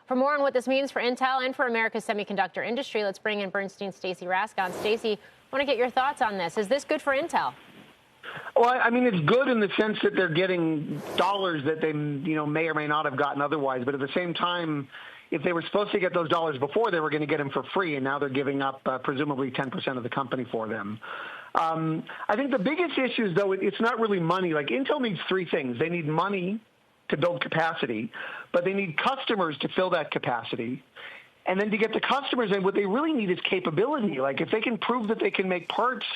For more on what this means for Intel and for America's semiconductor industry, let's bring in Bernstein's Stacy Rasgon. Stacy, I want to get your thoughts on this. Is this good for Intel? Well, I mean, it's good in the sense that they're getting dollars that they, may or may not have gotten otherwise. But at the same time, if they were supposed to get those dollars before, they were going to get them for free, and now they're giving up presumably 10% of the company for them. I think the biggest issue is, though, it's not really money. Like, Intel needs three things. They need money to build capacity, but they need customers to fill that capacity. And then to get the customers in, what they really need is capability. Like, if they can prove that they can make parts,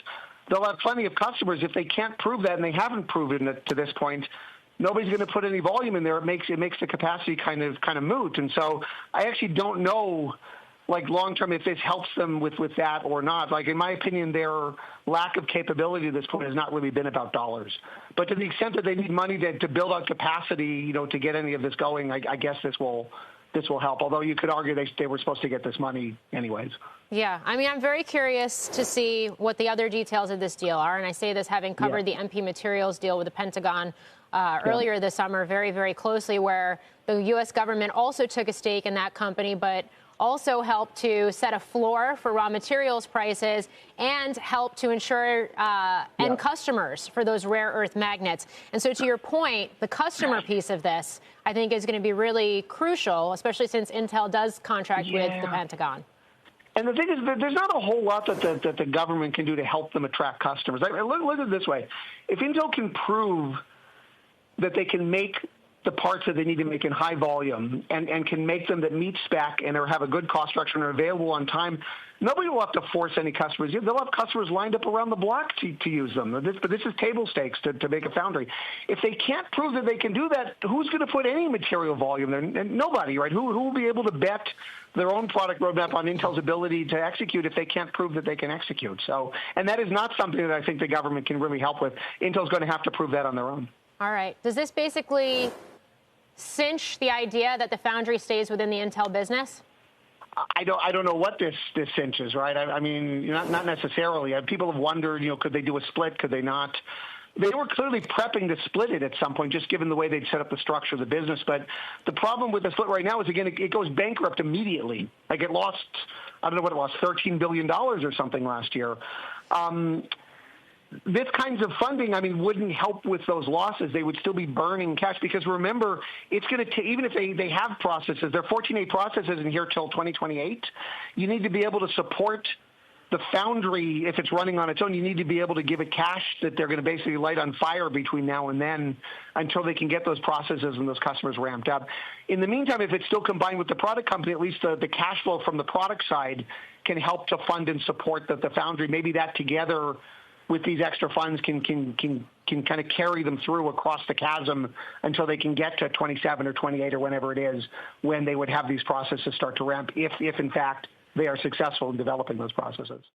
they'll have plenty of customers. If they can't prove that, and they haven't proven it to this point, nobody's going to put any volume in there. It makes the capacity kind of moot. And so I actually don't know, like, long term, if this helps them with that or not. Like, in my opinion, their lack of capability at this point has not really been about dollars. But to the extent that they need money to build out capacity, to get any of this going, I guess this will help. Although you could argue they were supposed to get this money anyways. Yeah, I mean, I'm very curious to see what the other details of this deal are. And I say this having covered the MP Materials deal with the Pentagon earlier this summer very, very closely, where the U.S. government also took a stake in that company, but also helped to set a floor for raw materials prices and help to ensure end customers for those rare earth magnets. And so to your point, the customer piece of this, I think, is going to be really crucial, especially since Intel does contract with the Pentagon. And the thing is, there's not a whole lot that the government can do to help them attract customers. Look at it this way. If Intel can prove that they can make the parts that they need to make in high volume and can make them that meet spec and or have a good cost structure and are available on time, nobody will have to force any customers. They'll have customers lined up around the block to use them. But this is table stakes to make a foundry. If they can't prove that they can do that, who's going to put any material volume there? And nobody, right? Who will be able to bet their own product roadmap on Intel's ability to execute if they can't prove that they can execute? So, and that is not something that I think the government can really help with. Intel's going to have to prove that on their own. All right. Does this basically cinch the idea that the foundry stays within the Intel business? I don't know what this cinches, right? I mean, not necessarily. People have wondered, could they do a split? Could they not? They were clearly prepping to split it at some point, just given the way they'd set up the structure of the business. But the problem with the split right now is, again, it goes bankrupt immediately. Like, it lost, I don't know what it lost, $13 billion or something last year. This kinds of funding, I mean, wouldn't help with those losses. They would still be burning cash because, remember, it's going to take, even if they have processes, there are 14A processes in here till 2028. You need to be able to support the foundry if it's running on its own. You need to be able to give it cash that they're going to basically light on fire between now and then until they can get those processes and those customers ramped up. In the meantime, if it's still combined with the product company, at least the cash flow from the product side can help to fund and support the foundry. Maybe that together with these extra funds can kind of carry them through across the chasm until they can get to 27 or 28 or whenever it is, when they would have these processes start to ramp, if in fact they are successful in developing those processes.